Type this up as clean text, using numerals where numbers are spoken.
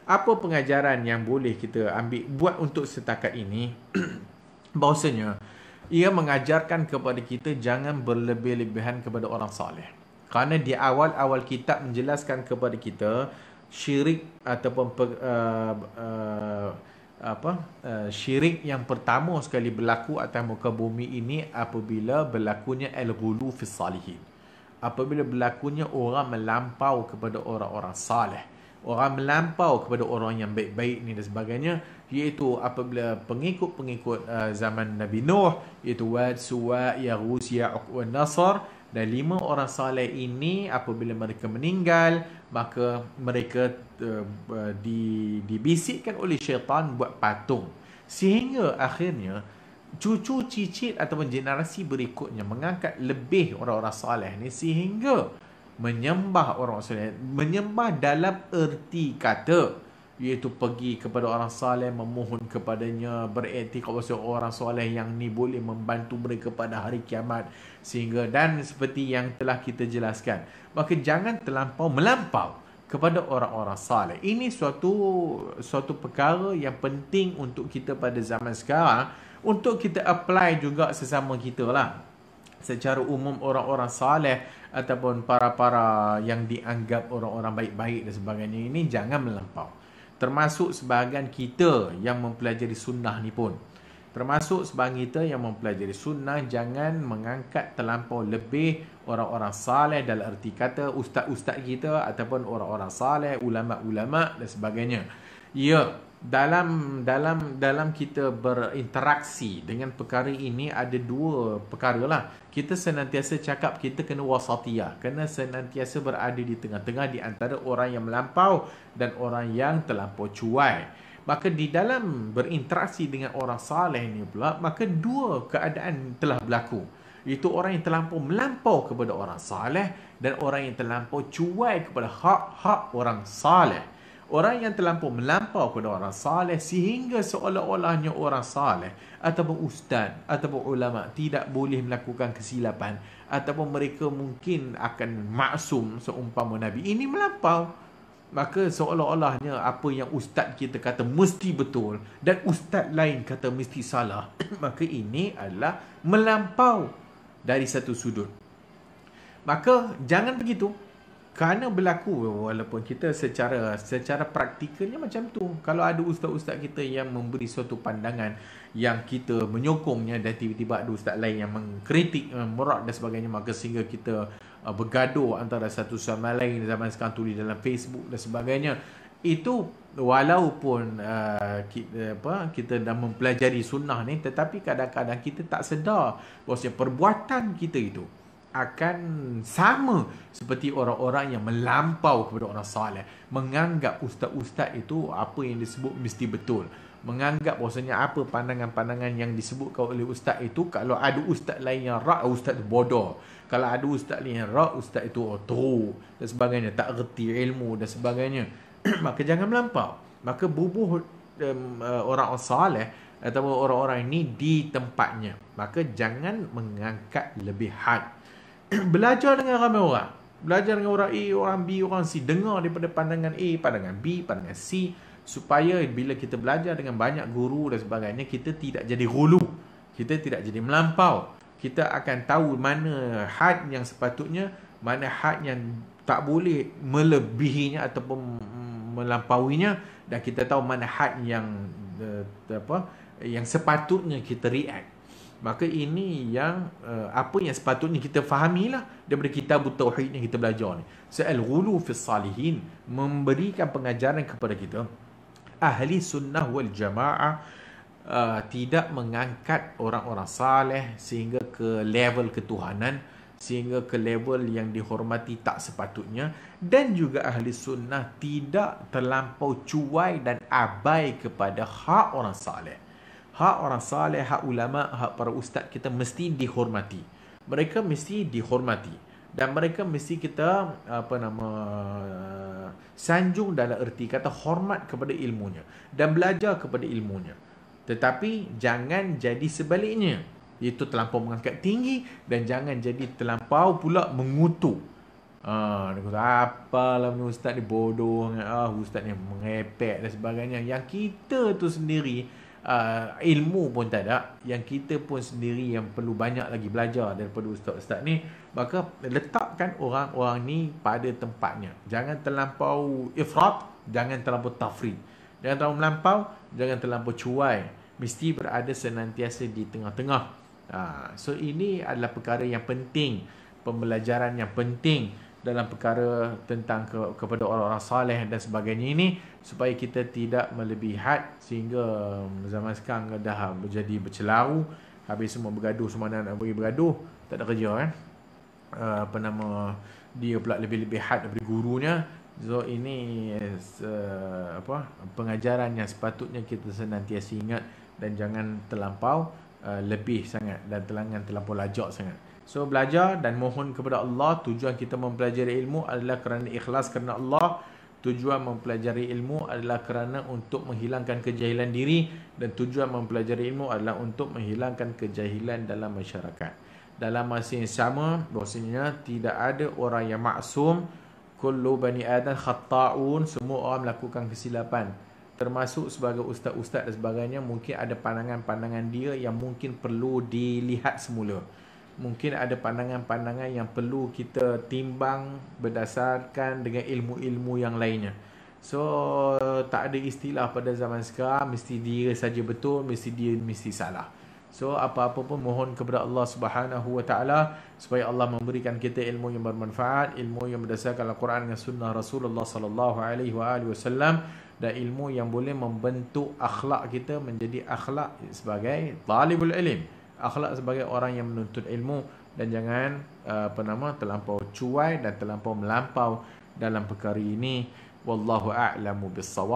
Apa pengajaran yang boleh kita ambil buat untuk setakat ini? Bahawasanya ia mengajarkan kepada kita jangan berlebih-lebihan kepada orang soleh. Kerana di awal-awal kitab menjelaskan kepada kita syirik ataupun syirik yang pertama sekali berlaku atas muka bumi ini apabila berlakunya al-ghulu fis salihin. Apabila berlakunya orang melampau kepada orang-orang saleh, orang melampau kepada orang yang baik-baik ni dan sebagainya, iaitu apabila pengikut-pengikut zaman Nabi Nuh, iaitu Wad, Suwa, Yaghus, Ya'uq dan Nasr, dan 5 orang saleh ini apabila mereka meninggal, maka mereka dibisikkan oleh syaitan buat patung, sehingga akhirnya cucu cicit ataupun generasi berikutnya mengangkat lebih orang-orang saleh ni, sehingga menyembah orang saleh, menyembah dalam erti kata, iaitu pergi kepada orang saleh, memohon kepadanya, beriktikad bahawa orang soleh yang ni boleh membantu mereka pada hari kiamat, sehingga dan seperti yang telah kita jelaskan, maka jangan melampau kepada orang-orang saleh. Ini suatu perkara yang penting untuk kita pada zaman sekarang, untuk kita apply juga sesama kita lah. Secara umum orang-orang saleh ataupun para-para yang dianggap orang-orang baik-baik dan sebagainya ini jangan melampau. Termasuk sebahagian kita yang mempelajari sunnah ni pun. Termasuk sebahagian kita yang mempelajari sunnah, jangan mengangkat terlampau lebih orang-orang saleh dalam erti kata ustaz-ustaz kita ataupun orang-orang saleh, ulama-ulama dan sebagainya. Ya, dalam kita berinteraksi dengan perkara ini ada dua perkara lah. Kita senantiasa cakap kita kena wasatiyah, kena senantiasa berada di tengah-tengah di antara orang yang melampau dan orang yang terlampau cuai. Maka di dalam berinteraksi dengan orang saleh ni pula, maka dua keadaan telah berlaku. Itu orang yang melampau kepada orang saleh dan orang yang terlampau cuai kepada hak-hak orang saleh. Orang yang melampau kepada orang saleh sehingga seolah-olahnya orang saleh ataupun ustaz ataupun ulama tidak boleh melakukan kesilapan, ataupun mereka mungkin akan maksum seumpama Nabi. Ini melampau. Maka seolah-olahnya apa yang ustaz kita kata mesti betul dan ustaz lain kata mesti salah. Maka ini adalah melampau dari satu sudut. Maka jangan begitu. Kerana berlaku, walaupun kita secara praktikalnya macam tu. Kalau ada ustaz-ustaz kita yang memberi suatu pandangan yang kita menyokongnya, dan tiba-tiba ada ustaz lain yang mengkritik, merak dan sebagainya, maka sehingga kita bergaduh antara satu sama lain, zaman sekarang tulis dalam Facebook dan sebagainya. Itu walaupun kita dah mempelajari sunnah ni, tetapi kadang-kadang kita tak sedar bahawa perbuatan kita itu akan sama seperti orang-orang yang melampau kepada orang saleh, menganggap ustaz-ustaz itu apa yang disebut mesti betul, menganggap bahawasanya apa pandangan-pandangan yang disebutkan oleh ustaz itu, kalau ada ustaz lain yang rak, ustaz itu bodoh, kalau ada ustaz lain yang rak, ustaz itu teruk dan sebagainya, tak reti ilmu dan sebagainya. Maka jangan melampau. Maka bubuh orang saleh ataupun orang-orang ini di tempatnya. Maka jangan mengangkat lebih had. Belajar dengan ramai orang. Belajar dengan orang A, orang B, orang C. Dengar daripada pandangan A, pandangan B, pandangan C. Supaya bila kita belajar dengan banyak guru dan sebagainya, kita tidak jadi ghulu. Kita tidak jadi melampau. Kita akan tahu mana had yang sepatutnya, mana had yang tak boleh melebihinya ataupun melampauinya. Dan kita tahu mana had yang sepatutnya kita react. Maka ini yang apa yang sepatutnya kita fahamilah daripada kitab tauhid yang kita belajar ni. Al-ghulu fis salihin memberikan pengajaran kepada kita, ahli sunnah wal jamaah tidak mengangkat orang-orang saleh sehingga ke level ketuhanan, sehingga ke level yang dihormati tak sepatutnya. Dan juga ahli sunnah tidak terlampau cuai dan abai kepada hak orang saleh. Hak orang saleh, hak ulama, hak para ustaz kita mesti dihormati. Mereka mesti dihormati. Dan mereka mesti kita sanjung dalam erti kata hormat kepada ilmunya dan belajar kepada ilmunya. Tetapi jangan jadi sebaliknya, iaitu terlampau mengangkat tinggi, dan jangan jadi terlampau pula mengutuk Dia kata apalah punya ustaz ni bodoh, ustaz ni mengepek dan sebagainya. Yang kita tu sendiri ilmu pun tak ada, yang kita pun sendiri yang perlu banyak lagi belajar daripada ustaz-ustaz ni. Maka letakkan orang-orang ni pada tempatnya. Jangan terlampau ifrat, jangan terlampau tafrid. Jangan terlalu melampau, jangan terlampau cuai. Mesti berada senantiasa di tengah-tengah. So ini adalah perkara yang penting, pembelajaran yang penting dalam perkara tentang kepada orang-orang saleh dan sebagainya ini, supaya kita tidak melebihi had sehingga zaman sekarang dah menjadi bercelaru, habis semua bergaduh, semua nak pergi bergaduh, tak ada kerja kan. Dia pula lebih-lebih had daripada gurunya. So ini pengajaran yang sepatutnya kita senantiasa ingat dan jangan terlampau lebih sangat dan terlampau lajak sangat. So belajar dan mohon kepada Allah. Tujuan kita mempelajari ilmu adalah kerana ikhlas kerana Allah. Tujuan mempelajari ilmu adalah kerana untuk menghilangkan kejahilan diri, dan tujuan mempelajari ilmu adalah untuk menghilangkan kejahilan dalam masyarakat. Dalam masa yang sama, bahasanya tidak ada orang yang maksum. Kullu bani adam khata'un, semua orang melakukan kesilapan. Termasuk sebagai ustaz-ustaz dan sebagainya, mungkin ada pandangan-pandangan dia yang mungkin perlu dilihat semula. Mungkin ada pandangan-pandangan yang perlu kita timbang berdasarkan dengan ilmu-ilmu yang lainnya. So tak ada istilah pada zaman sekarang mesti dia saja betul, mesti salah. So apa-apa pun mohon kepada Allah Subhanahu wa taala supaya Allah memberikan kita ilmu yang bermanfaat, ilmu yang berdasarkan Al-Quran dan sunnah Rasulullah sallallahu alaihi wasallam, dan ilmu yang boleh membentuk akhlak kita menjadi akhlak sebagai talibul ilm, akhlak sebagai orang yang menuntut ilmu, dan jangan terlampau cuai dan terlampau melampau dalam perkara ini. Wallahu a'lamu bis-shawab.